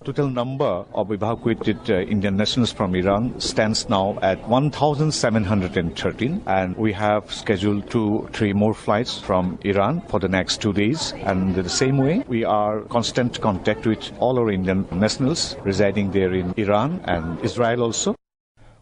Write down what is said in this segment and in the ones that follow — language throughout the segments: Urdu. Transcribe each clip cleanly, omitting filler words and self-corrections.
Total number of evacuated Indian nationals from Iran stands now at 1,713, and we have scheduled 2-3 more flights from Iran for the next 2 days. And the same way, we are constant contact with all our Indian nationals residing there in Iran and Israel also.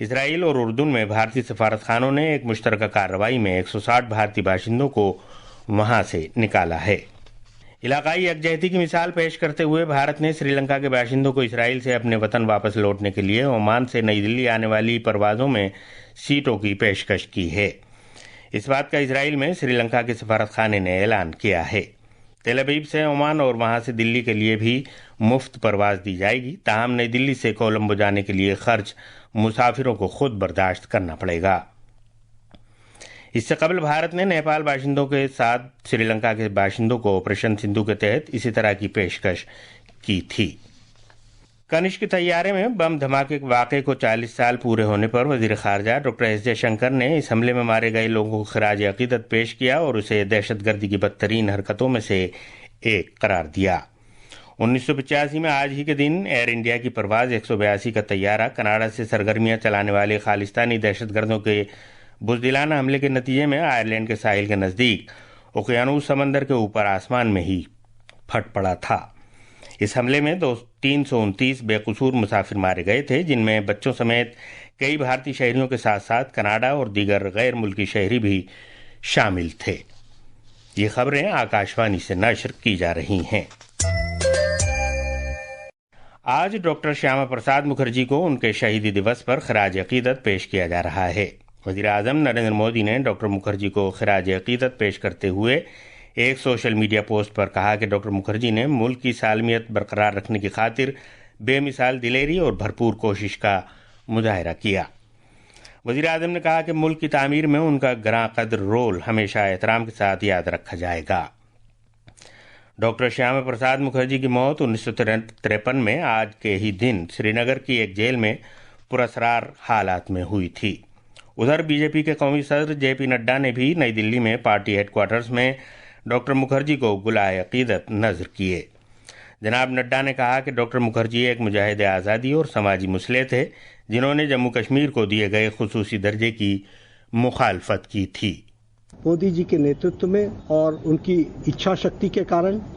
اسرائیل اور اردن میں بھارتی سفارت خانوں نے ایک مشترکہ کارروائی میں 160 بھارتی باشندوں کو وہاں سے نکالا ہے۔ علاقائی یکجہتی کی مثال پیش کرتے ہوئے بھارت نے سری لنکا کے باشندوں کو اسرائیل سے اپنے وطن واپس لوٹنے کے لیے عمان سے نئی دلی آنے والی پروازوں میں سیٹوں کی پیشکش کی ہے۔ اس بات کا اسرائیل میں سری لنکا کے سفارت خانے نے اعلان کیا ہے۔ تل ابیب سے عمان اور وہاں سے دلی کے لیے بھی مفت پرواز دی جائے گی، تاہم نئی دلی سے کولمبو جانے کے لیے خرچ مسافروں کو خود برداشت کرنا پڑے گا۔ اس سے قبل بھارت نے نیپال باشندوں کے ساتھ سری لنکا کے باشندوں کو آپریشن سندھو کے تحت اسی طرح کی پیشکش کی تھی۔ کنشک طیارے میں بم دھماکے کے واقعے کو 40 سال پورے ہونے پر وزیر خارجہ ڈاکٹر ایس جے شنکر نے اس حملے میں مارے گئے لوگوں کو خراج عقیدت پیش کیا اور اسے دہشت گردی کی بدترین حرکتوں میں سے ایک قرار دیا۔ 1985 میں آج ہی کے دن ایئر انڈیا کی پرواز 182 کا طیارہ کینیڈا سے سرگرمیاں چلانے والے خالصتانی دہشت گردوں کے بزدلانہ حملے کے نتیجے میں آئرلینڈ کے ساحل کے نزدیک اوقیانوس سمندر کے اوپر آسمان میں ہی پھٹ پڑا تھا۔ اس حملے میں 329 بے قصور مسافر مارے گئے تھے، جن میں بچوں سمیت کئی بھارتی شہریوں کے ساتھ ساتھ کینیڈا اور دیگر غیر ملکی شہری بھی شامل تھے۔ یہ خبریں آکاشوانی سے نشر کی جا رہی ہیں۔ آج ڈاکٹر شیاما پرساد مکھرجی کو ان کے شہیدی دیوس پر خراج عقیدت پیش کیا جا رہا ہے۔ وزیر اعظم نریندر مودی نے ڈاکٹر مکھرجی کو خراج عقیدت پیش کرتے ہوئے ایک سوشل میڈیا پوسٹ پر کہا کہ ڈاکٹر مکھرجی نے ملک کی سالمیت برقرار رکھنے کی خاطر بے مثال دلیری اور بھرپور کوشش کا مظاہرہ کیا۔ وزیر اعظم نے کہا کہ ملک کی تعمیر میں ان کا گراں قدر رول ہمیشہ احترام کے ساتھ یاد رکھا جائے گا۔ ڈاکٹر شیاما پرساد مکھرجی کی موت 1953 میں آج کے ہی دن سری نگر کی ایک جیل میں پراسرار حالات میں ہوئی تھی۔ ادھر بی جے پی کے قومی صدر جے پی نڈا نے بھی نئی دلی میں پارٹی ہیڈ کوارٹرز میں ڈاکٹر مکھرجی کو گلائے عقیدت نذر کیے۔ جناب نڈا نے کہا کہ ڈاکٹر مکھرجی ایک مجاہد آزادی اور سماجی مصلح تھے، جنہوں نے جموں کشمیر کو دیے گئے خصوصی درجے کی مخالفت کی تھی۔ مودی جی کے نیترتو میں اور ان کی اچھا شکتی کے کارن،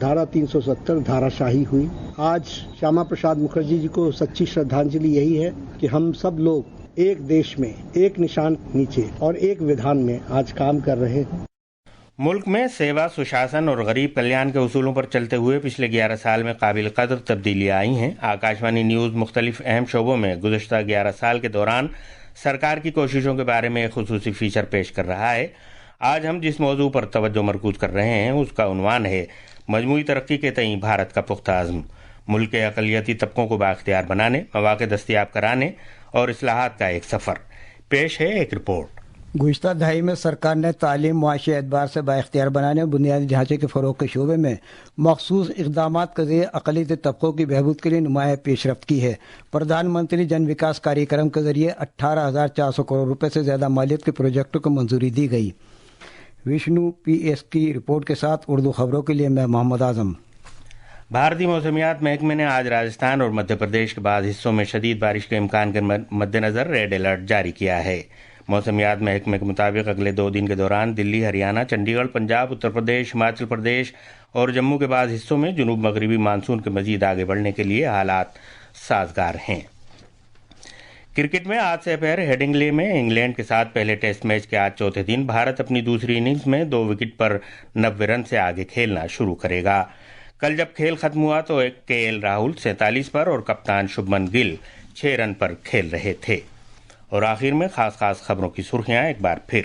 دھارا 370 دھارا شاہی ہوئی۔ آج شیاما پرساد مکھرجی جی کو سچی شردھانجلی یہی ہے کہ ہم سب لوگ ایک دیش میں ایک نشان نیچے اور ایک ودھان میں آج کام کر رہے ہیں۔ ملک میں سیوا، سشاسن اور غریب کلیان کے اصولوں پر چلتے ہوئے پچھلے 11 سال میں قابل قدر تبدیلیاں آئی ہیں۔ آکاشوانی نیوز مختلف اہم شعبوں میں گزشتہ 11 سال کے دوران سرکار کی کوششوں کے بارے میں ایک خصوصی فیچر پیش کر رہا ہے۔ آج ہم جس موضوع پر توجہ مرکوز کر رہے ہیں اس کا عنوان ہے مجموعی ترقی کے تئیں بھارت کا پختہ عزم، ملک کے اقلیتی طبقوں کو بااختیار بنانے، مواقع دستیاب کرانے اور اصلاحات کا ایک سفر۔ پیش ہے ایک رپورٹ۔ گزشتہ دہائی میں سرکار نے تعلیم، معاشی اعتبار سے بااختیار بنانے اور بنیادی ڈھانچے کے فروغ کے شعبے میں مخصوص اقدامات کے ذریعے اقلیتی طبقوں کی بہبود کے لیے نمایاں پیش رفت کی ہے۔ پردھان منتری جن وکاس کاریہ کے ذریعے 18,400 کروڑ روپے سے زیادہ مالیت کے پروجیکٹوں کو منظوری دی گئی۔ وشنو پی ایس کی رپورٹ کے ساتھ اردو خبروں کے لیے میں محمد اعظم۔ بھارتی موسمیات محکمے نے آج راجستھان اور مدھیہ پردیش کے بعض حصوں میں شدید بارش کے امکان کے مد نظر ریڈ الرٹ جاری کیا ہے۔ موسمیات محکمے کے مطابق اگلے 2 دن کے دوران دلی، ہریانہ، چنڈی گڑھ، پنجاب، اتر پردیش، ہماچل پردیش اور جموں کے بعض حصوں میں جنوب مغربی مانسون کے مزید آگے بڑھنے کے لیے حالات سازگار ہیں۔ کرکٹ میں آج سے پہر ہیڈنگلے میں انگلینڈ کے ساتھ پہلے ٹیسٹ میچ کے آج چوتھے دن بھارت اپنی دوسری اننگز میں 2 وکٹ پر 90 رن سے آگے کھیلنا شروع کرے گا۔ کل جب کھیل ختم ہوا تو کے ایل راہل 47 پر اور کپتان شبھمن گل 6 رن پر کھیل رہے تھے۔ اور آخر میں خاص خبروں کی سرخیاں ایک بار پھر۔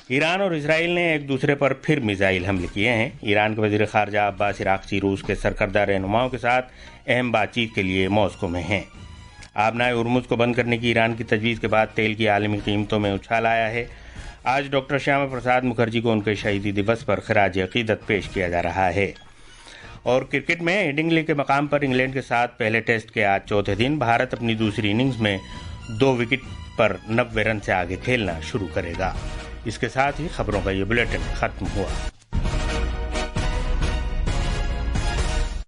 ایران اور اسرائیل نے ایک دوسرے پر پھر میزائل حملے کیے ہیں۔ ایران کے وزیر خارجہ عباس عراقچی روس کے سرکردہ رہنماؤں کے ساتھ اہم بات چیت کے لیے ماسکو میں ہیں۔ آبنائے ہرمز کو بند کرنے کی ایران کی تجویز کے بعد تیل کی عالمی قیمتوں میں اچھال آیا ہے۔ آج ڈاکٹر شیاما پرساد مکھرجی کو ان کے شہیدی دیوس پر خراج عقیدت پیش کیا جا رہا ہے۔ اور کرکٹ میں ہیڈنگلے کے مقام پر انگلینڈ کے ساتھ پہلے ٹیسٹ کے آج چوتھے دن بھارت اپنی دوسری اننگز میں 2 وکٹ پر 90 رن سے آگے کھیلنا شروع کرے گا۔ اس کے ساتھ ہی خبروں کا یہ بلیٹن ختم ہوا۔